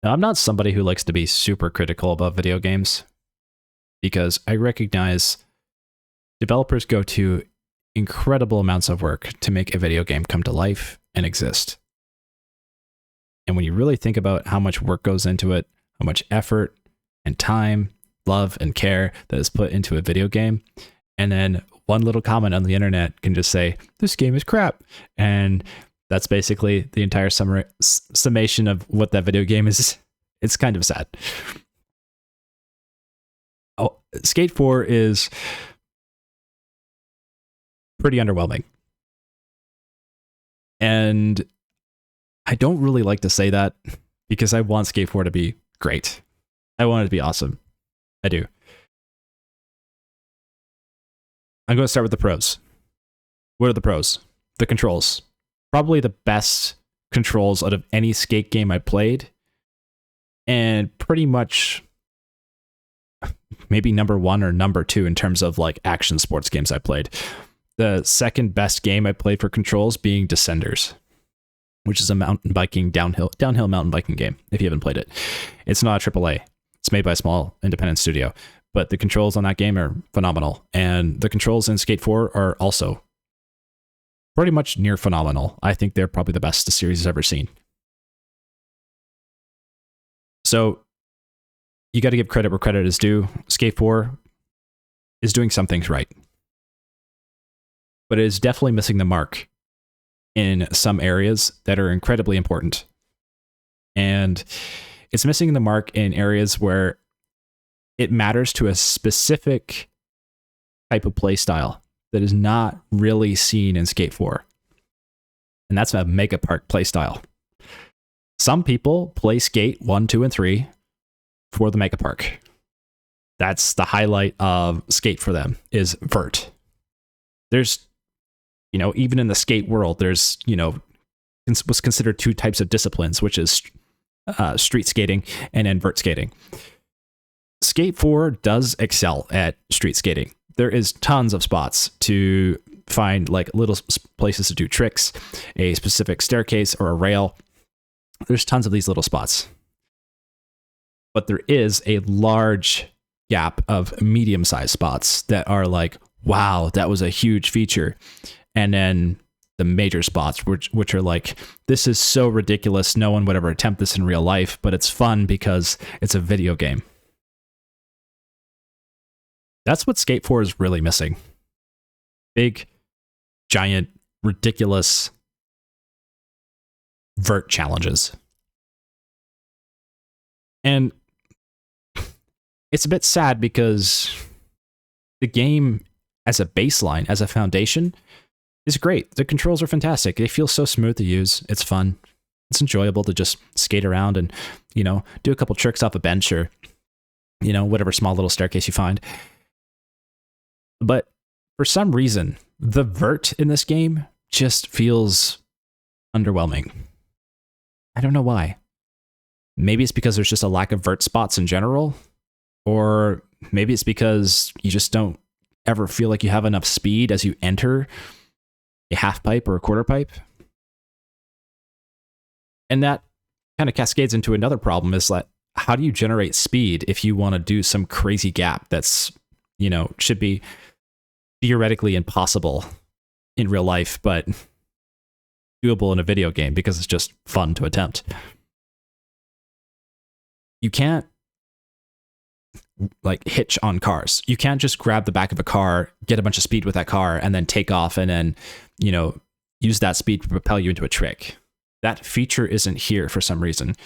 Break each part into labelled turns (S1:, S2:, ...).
S1: Now, I'm not somebody who likes to be super critical about video games because I recognize developers go to incredible amounts of work to make a video game come to life and exist. And when you really think about how much work goes into it, how much effort and time, love and care that is put into a video game, and then one little comment on the internet can just say, this game is crap. And that's basically the entire summation of what that video game is. It's kind of sad. Oh, Skate 4 is pretty underwhelming. And I don't really like to say that because I want Skate 4 to be great. I want it to be awesome. I do. I'm going to start with the pros. What are the pros? The controls. Probably the best controls out of any skate game I played. And pretty much maybe number 1 or number 2 in terms of like action sports games I played. The second best game I played for controls being Descenders, which is a mountain biking downhill mountain biking game. If you haven't played it, it's not a AAA. It's made by a small independent studio, but the controls on that game are phenomenal. And the controls in Skate 4 are also pretty much near phenomenal. I think they're probably the best the series has ever seen. So you got to give credit where credit is due. Skate 4 is doing some things right, but it is definitely missing the mark in some areas that are incredibly important. And it's missing the mark in areas where it matters to a specific type of play style that is not really seen in Skate 4. And that's a mega park play style. Some people play Skate 1, 2, and 3 for the mega park. That's the highlight of Skate for them, is vert. There's, even in the skate world, there's, what's considered 2 types of disciplines, which is street skating and then vert skating. Skate 4 does excel at street skating. There is tons of spots to find, like little places to do tricks, a specific staircase or a rail. There's tons of these little spots. But there is a large gap of medium-sized spots that are like, wow, that was a huge feature. And then the major spots, which are like, this is so ridiculous, no one would ever attempt this in real life, but it's fun because it's a video game. That's what Skate 4 is really missing. Big, giant, ridiculous vert challenges. And it's a bit sad because the game as a baseline, as a foundation, is great. The controls are fantastic. They feel so smooth to use. It's fun. It's enjoyable to just skate around and, do a couple tricks off a bench or, whatever small little staircase you find. But for some reason, the vert in this game just feels underwhelming. I don't know why. Maybe it's because there's just a lack of vert spots in general, or maybe it's because you just don't ever feel like you have enough speed as you enter a half pipe or a quarter pipe. And that kind of cascades into another problem, is that how do you generate speed if you want to do some crazy gap that's, should be theoretically impossible in real life, but doable in a video game because it's just fun to attempt. You can't like hitch on cars. You can't just grab the back of a car, get a bunch of speed with that car, and then take off and then, use that speed to propel you into a trick. That feature isn't here for some reason.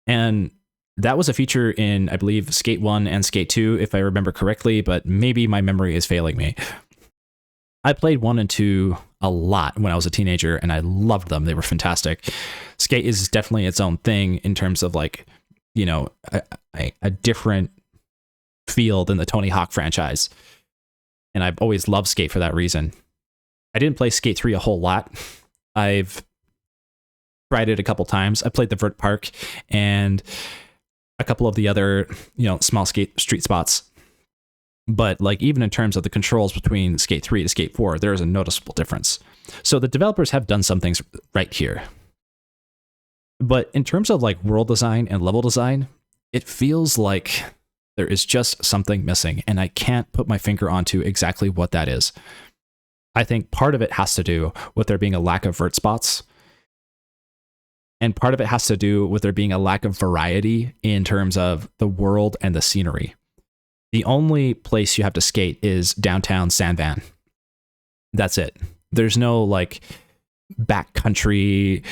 S1: And that was a feature in, I believe, Skate 1 and Skate 2, if I remember correctly, but maybe my memory is failing me. I played 1 and 2 a lot when I was a teenager, and I loved them. They were fantastic. Skate is definitely its own thing in terms of like, a different feel than the Tony Hawk franchise. And I've always loved Skate for that reason. I didn't play Skate 3 a whole lot. I've tried it a couple times. I played the Vert Park and a couple of the other, small skate street spots. But like, even in terms of the controls between Skate 3 to Skate 4, there is a noticeable difference. So the developers have done some things right here. But in terms of like world design and level design, it feels like there is just something missing, and I can't put my finger onto exactly what that is. I think part of it has to do with there being a lack of vert spots, and part of it has to do with there being a lack of variety in terms of the world and the scenery. The only place you have to skate is downtown Sandvan. That's it. There's no like backcountry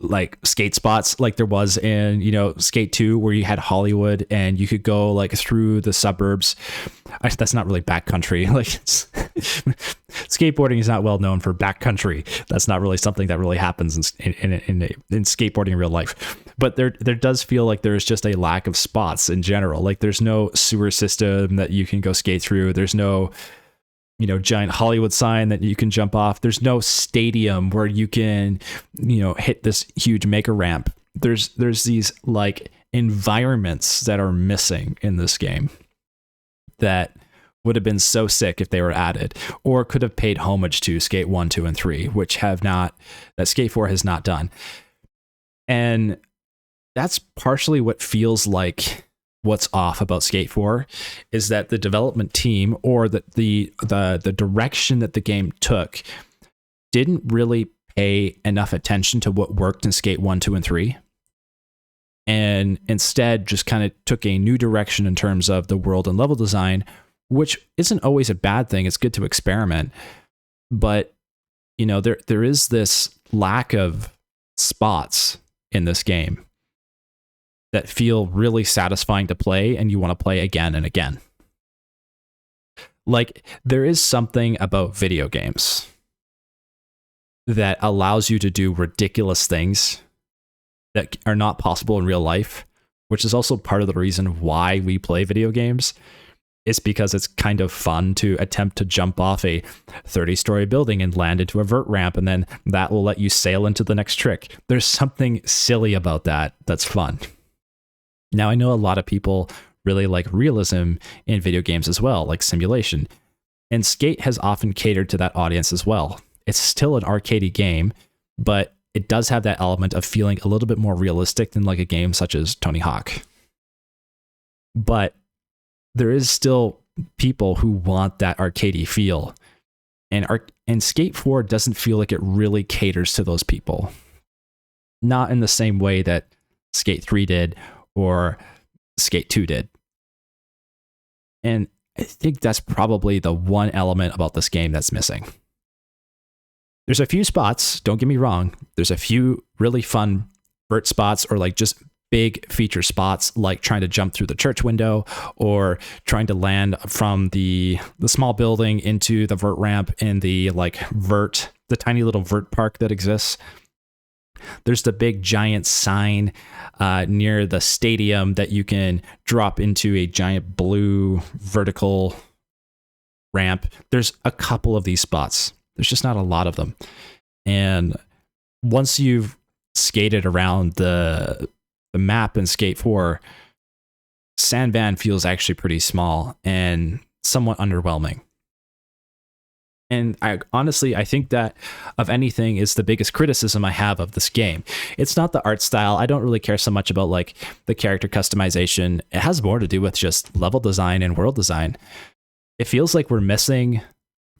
S1: like skate spots like there was in, you know, Skate 2, where you had Hollywood and you could go like through the suburbs. That's not really backcountry. Like skateboarding is not well known for backcountry. That's not really something that really happens in skateboarding in real life. But there does feel like there's just a lack of spots in general. Like there's no sewer system that you can go skate through. There's no, you know, giant Hollywood sign that you can jump off. There's no stadium where you can, you know, hit this huge maker ramp. There's these like environments that are missing in this game that would have been so sick if they were added, or could have paid homage to Skate 1, 2, and 3, which have not, that Skate 4 has not done. And that's partially what feels like what's off about Skate 4, is that the development team, or the direction that the game took, didn't really pay enough attention to what worked in Skate 1, 2, and 3, and instead just kind of took a new direction in terms of the world and level design, which isn't always a bad thing. It's good to experiment, but you know, there is this lack of spots in this game that feel really satisfying to play, and you want to play again and again. Like, there is something about video games that allows you to do ridiculous things that are not possible in real life, which is also part of the reason why we play video games. It's because it's kind of fun to attempt to jump off a 30-story building and land into a vert ramp, and then that will let you sail into the next trick. There's something silly about that that's fun. Now, I know a lot of people really like realism in video games as well, like simulation. And Skate has often catered to that audience as well. It's still an arcadey game, but it does have that element of feeling a little bit more realistic than like a game such as Tony Hawk. But there is still people who want that arcadey feel. And Skate 4 doesn't feel like it really caters to those people. Not in the same way that Skate 3 did, or Skate 2 did. And I think that's probably the one element about this game that's missing. There's a few spots, don't get me wrong. There's a few really fun vert spots, or like just big feature spots, like trying to jump through the church window, or trying to land from the small building into the vert ramp in the the tiny little vert park that exists. There's the big giant sign near the stadium that you can drop into a giant blue vertical ramp. There's a couple of these spots. There's just not a lot of them. And once you've skated around the map in Skate 4, Sandvan feels actually pretty small and somewhat underwhelming. And I think that, of anything, is the biggest criticism I have of this game. It's not the art style. I don't really care so much about like the character customization. It has more to do with just level design and world design. It feels like we're missing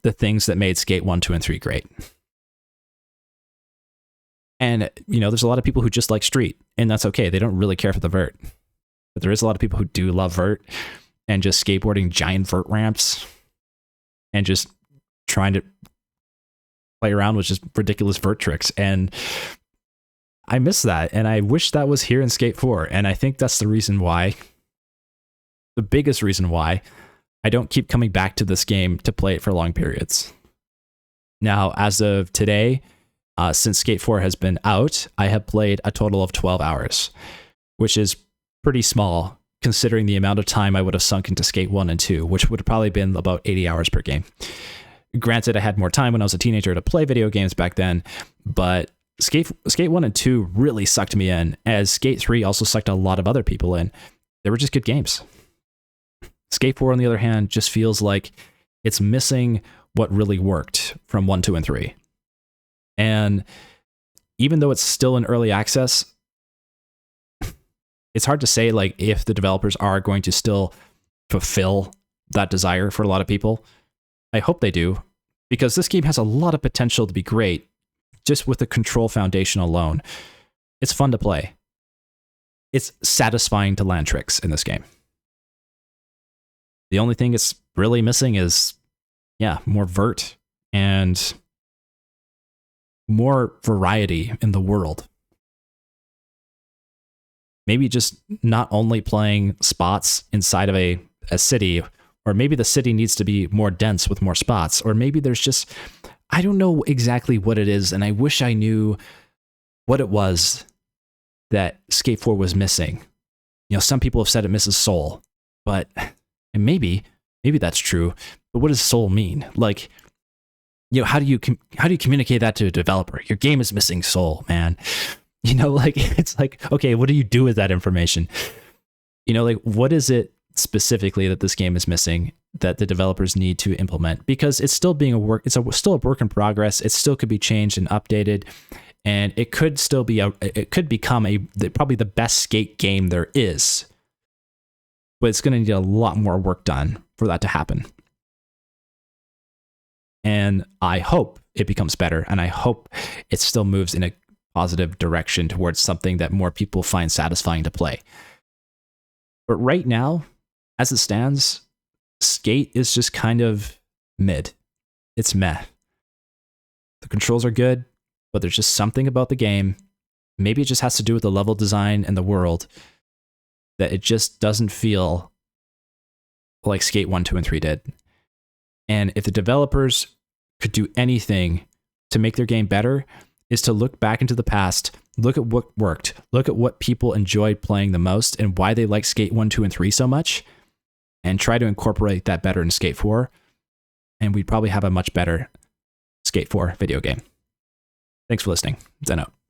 S1: the things that made Skate 1, 2, and 3 great. And, you know, there's a lot of people who just like Street, and that's okay. They don't really care for the vert. But there is a lot of people who do love vert, and just skateboarding giant vert ramps and just trying to play around with just ridiculous vert tricks. And I miss that. And I wish that was here in Skate 4. And I think that's the biggest reason why I don't keep coming back to this game to play it for long periods. Now, as of today, since Skate 4 has been out, I have played a total of 12 hours, which is pretty small considering the amount of time I would have sunk into Skate 1 and 2, which would have probably been about 80 hours per game. Granted, I had more time when I was a teenager to play video games back then, but Skate 1 and 2 really sucked me in, as Skate 3 also sucked a lot of other people in. They were just good games. Skate 4, on the other hand, just feels like it's missing what really worked from 1, 2, and 3. And even though it's still in early access, it's hard to say like if the developers are going to still fulfill that desire for a lot of people. I hope they do, because this game has a lot of potential to be great just with the control foundation alone. It's fun to play. It's satisfying to land tricks in this game. The only thing it's really missing is, more vert and more variety in the world. Maybe just not only playing spots inside of a city, or maybe the city needs to be more dense with more spots, or maybe there's just, I don't know exactly what it is, and I wish I knew what it was that Skate 4 was missing. Some people have said it misses soul, but and maybe that's true, but what does soul mean? Like, how do you communicate that to a developer? Your game is missing soul, man. Like, it's like, okay, what do you do with that information? Like, what is it specifically that this game is missing that the developers need to implement? Because it's still still a work in progress. It still could be changed and updated, and it could still be it could become probably the best skate game there is. But it's going to need a lot more work done for that to happen. And I hope it becomes better, and I hope it still moves in a positive direction towards something that more people find satisfying to play. But right now, as it stands, Skate is just kind of mid. It's meh. The controls are good, but there's just something about the game. Maybe it just has to do with the level design and the world, that it just doesn't feel like Skate 1, 2, and 3 did. And if the developers could do anything to make their game better, is to look back into the past, look at what worked, look at what people enjoyed playing the most and why they like Skate 1, 2, and 3 so much, and try to incorporate that better in Skate 4, and we'd probably have a much better Skate 4 video game. Thanks for listening. Zen out.